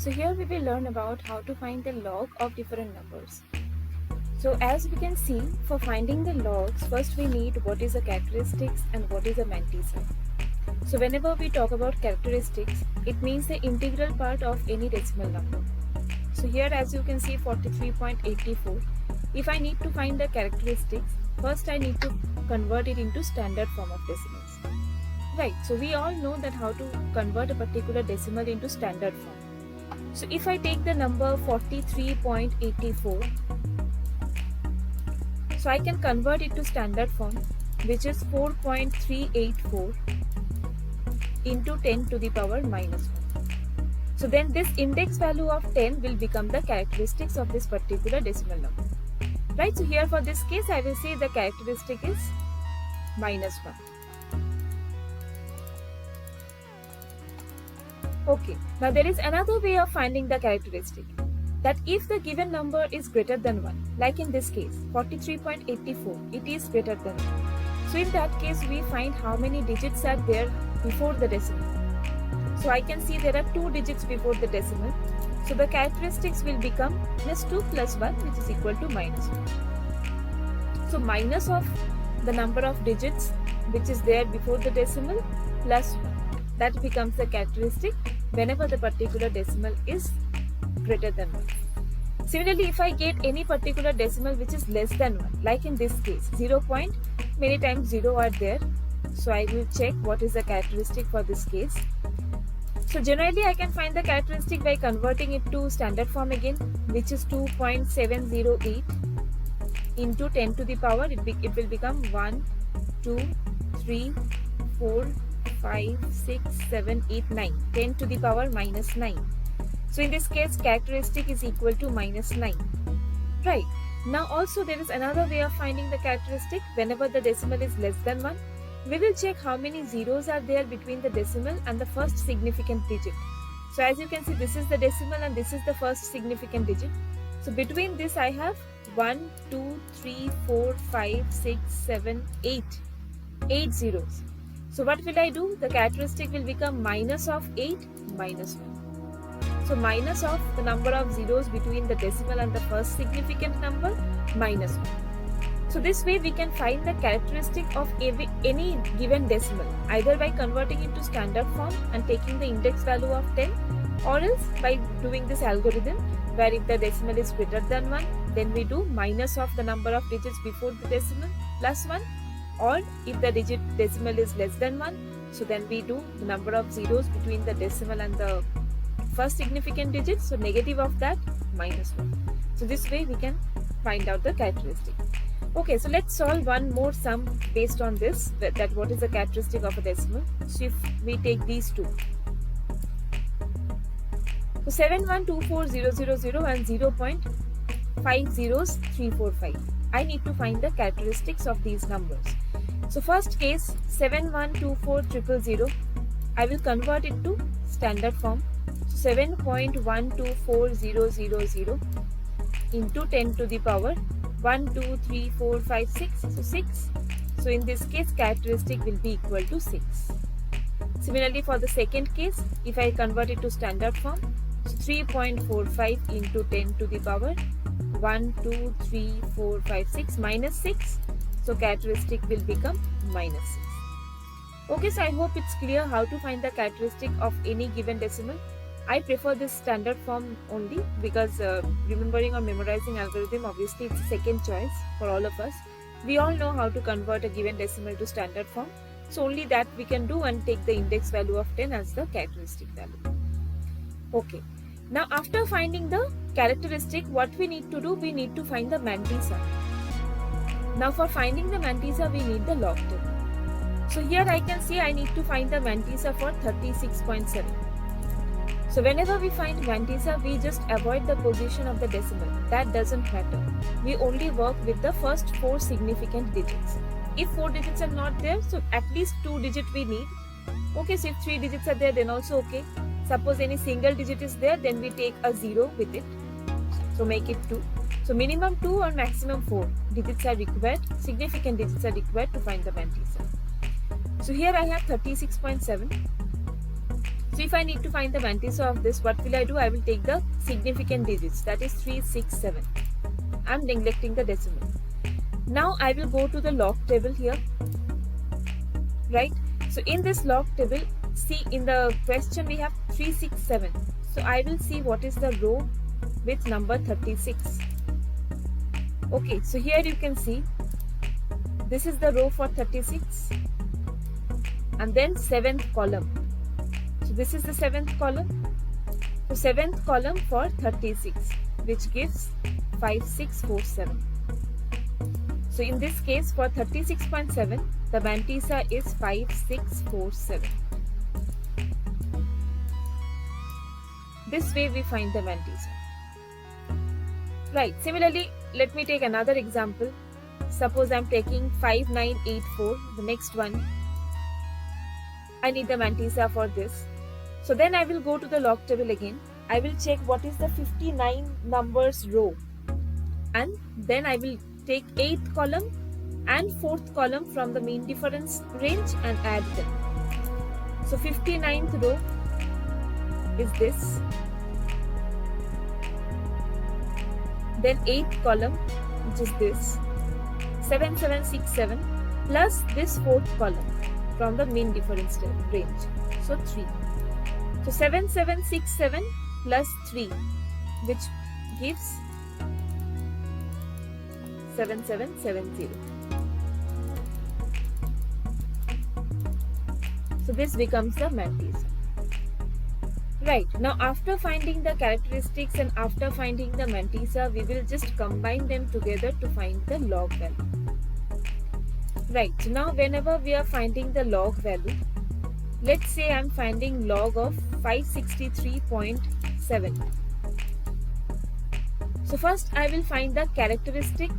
So here we will learn about how to find the log of different numbers. So as we can see, for finding the logs, first we need what is a characteristics and what is a mantissa. So whenever we talk about characteristics, it means the integral part of any decimal number. So here as you can see 43.84, if I need to find the characteristics, first I need to convert it into standard form of decimals. Right, so we all know that how to convert a particular decimal into standard form. So if I take the number 43.84, so I can convert it to standard form, which is 4.384 into 10 to the power minus 1. So then this index value of 10 will become the characteristics of this particular decimal number. Right, so here for this case I will say the characteristic is minus 1. Okay, now there is another way of finding the characteristic, that if the given number is greater than 1, like in this case 43.84, it is greater than 1. So in that case we find how many digits are there before the decimal. So I can see there are 2 digits before the decimal. So the characteristics will become plus 2 plus 1, which is equal to minus 1. So minus of the number of digits which is there before the decimal plus 1. That becomes the characteristic whenever the particular decimal is greater than 1. Similarly, if I get any particular decimal which is less than 1, like in this case 0 point, many times 0 are there. So I will check what is the characteristic for this case. So generally I can find the characteristic by converting it to standard form again, which is 2.708 into 10 to the power. It will become 1, 2, 3, 4, 5, 6, 7, 8, 9. 10 to the power minus 9. So in this case characteristic is equal to minus 9. Right. Now also there is another way of finding the characteristic. Whenever the decimal is less than 1, we will check how many zeros are there between the decimal and the first significant digit. So as you can see, this is the decimal and this is the first significant digit. So between this I have 1, 2, 3, 4, 5, 6, 7, 8. 8 zeros. So what will I do? The characteristic will become minus of 8 minus 1. So minus of the number of zeros between the decimal and the first significant number minus 1. So this way we can find the characteristic of any given decimal, either by converting it to standard form and taking the index value of 10, or else by doing this algorithm where if the decimal is greater than 1, then we do minus of the number of digits before the decimal plus 1, or if the decimal is less than 1, so then we do the number of zeros between the decimal and the first significant digit, so negative of that minus 1. So this way we can find out the characteristic. Okay, so let's solve one more sum based on this, that what is the characteristic of a decimal. So if we take these two, so 7124000 and 0.50345, I need to find the characteristics of these numbers. So first case 7124000, I will convert it to standard form. So 7.124000 into 10 to the power 1, 2, 3, 4, 5, 6. So 6. So in this case characteristic will be equal to 6. Similarly for the second case, if I convert it to standard form, so 3.45 into 10 to the power 1, 2, 3, 4, 5, 6 minus 6. So characteristic will become minus 6. Okay, so I hope it's clear how to find the characteristic of any given decimal. I prefer this standard form only because remembering or memorizing algorithm, obviously it's a second choice for all of us. We all know how to convert a given decimal to standard form. So only that we can do and take the index value of 10 as the characteristic value. Okay. Now after finding the characteristic, what we need to do? We need to find the mantissa. Now for finding the mantissa, we need the log table. So here I can see I need to find the mantissa for 36.7. So whenever we find mantissa, we just avoid the position of the decimal. That doesn't matter. We only work with the first 4 significant digits. If 4 digits are not there, so at least 2 digits we need. Okay, so if 3 digits are there, then also okay. Suppose any single digit is there, then we take a 0 with it. So make it 2. So minimum 2 or maximum 4 digits are required, significant digits are required to find the mantissa. So here I have 36.7. So if I need to find the mantissa of this, what will I do? I will take the significant digits, that is 3, 6, 7. I'm neglecting the decimal. Now I will go to the log table here, right? So in this log table, see in the question we have 3, 6, 7. So I will see what is the row with number 36. Okay, so here you can see this is the row for 36 and then 7th column. So this is the 7th column. So 7th column for 36, which gives 5, 6, 4, 7. So in this case for 36.7, the mantissa is 5, 6, 4, 7. This way we find the mantissa. Right, similarly, let me take another example. Suppose I am taking 5984, the next one. I need the mantissa for this. So then I will go to the log table again. I will check what is the 59 numbers row. And then I will take 8th column and 4th column from the mean difference range and add them. So 59th row is this. Then 8th column, which is this. 7767 plus this 4th column from the mean difference range. So 3. So 7767 plus 3, which gives 7770. So this becomes the mantissa. Right, now after finding the characteristics and after finding the mantissa, we will just combine them together to find the log value. Right, so now whenever we are finding the log value, let's say I am finding log of 563.7. So first I will find the characteristic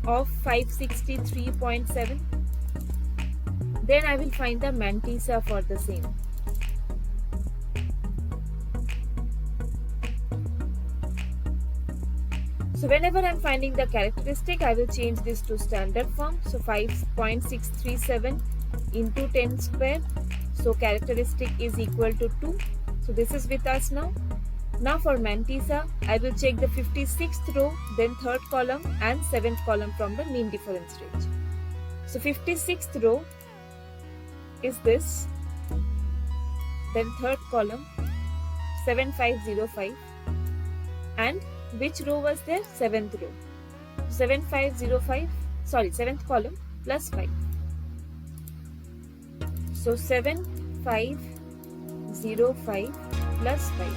of 563.7. Then I will find the mantissa for the same. So whenever I am finding the characteristic, I will change this to standard form. So 5.637 into 10 square. So characteristic is equal to 2. So this is with us now. Now for mantissa, I will check the 56th row, then 3rd column and 7th column from the mean difference range. So 56th row is this. Then 3rd column 7505 and which row was there? 7th row. 7505, sorry, 7th column plus 5. So 7505 plus 5,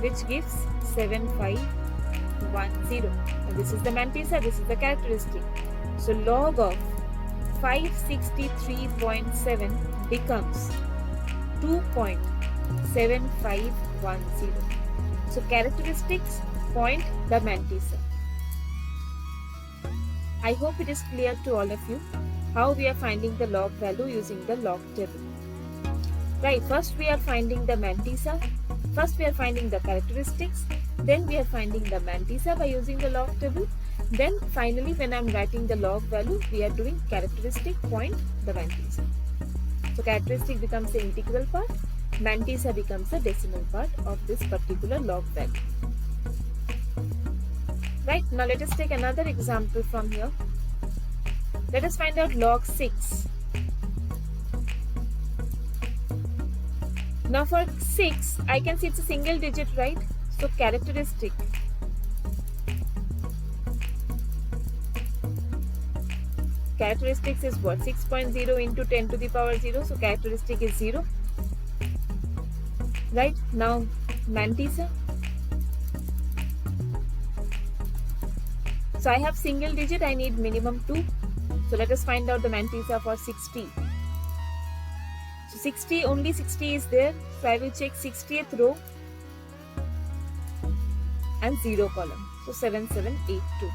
which gives 7510. And this is the mantissa, this is the characteristic. So log of 563.7 becomes 2.7510. So characteristics point the mantissa. I hope it is clear to all of you how we are finding the log value using the log table. Right, first we are finding the mantissa, first we are finding the characteristics, then we are finding the mantissa by using the log table, then finally when I am writing the log value, we are doing characteristic point the mantissa. So characteristic becomes the integral part, mantissa becomes the decimal part of this particular log value. Right, now let us take another example from here. Let us find out log 6. Now for 6, I can see it's a single digit, right? So characteristic. Characteristics is what? 6.0 into 10 to the power 0. So characteristic is 0. Right, now mantissa. So I have single digit, I need minimum 2. So let us find out the mantissa for 60. So 60, only 60 is there. So I will check 60th row and 0 column. So 7782.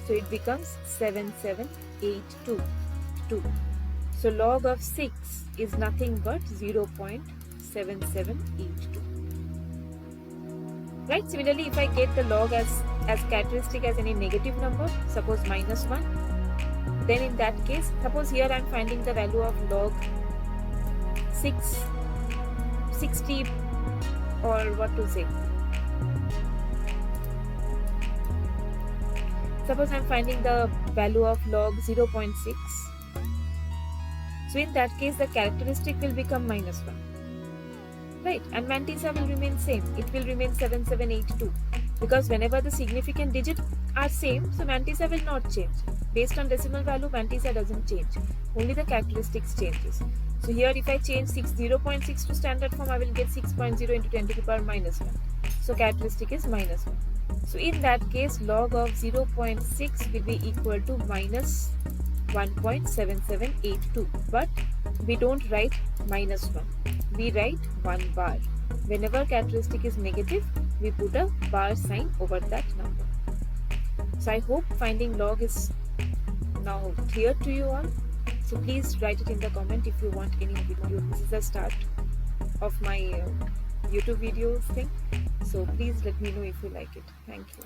So it becomes 7782. So log of 6 is nothing but 0.7782. Right, similarly if I get the log as characteristic as any negative number, suppose -1, then in that case, suppose here I am finding the value of log 660, or what to say. Suppose I'm finding the value of log 0.6. So in that case, the characteristic will become minus 1. Right, and mantissa will remain same. It will remain 7782, because whenever the significant digits are same, so mantissa will not change. Based on decimal value, mantissa doesn't change. Only the characteristics changes. So here, if I change 0.6 to standard form, I will get 6.0 into 10 to the power minus 1. So characteristic is minus 1. So in that case, log of 0.6 will be equal to minus 1.7782. But we don't write minus 1. We write 1 bar. Whenever characteristic is negative, we put a bar sign over that number. So I hope finding log is now clear to you all. So please write it in the comment if you want any video. This is the start of my YouTube videos thing. So please let me know if you like it. Thank you.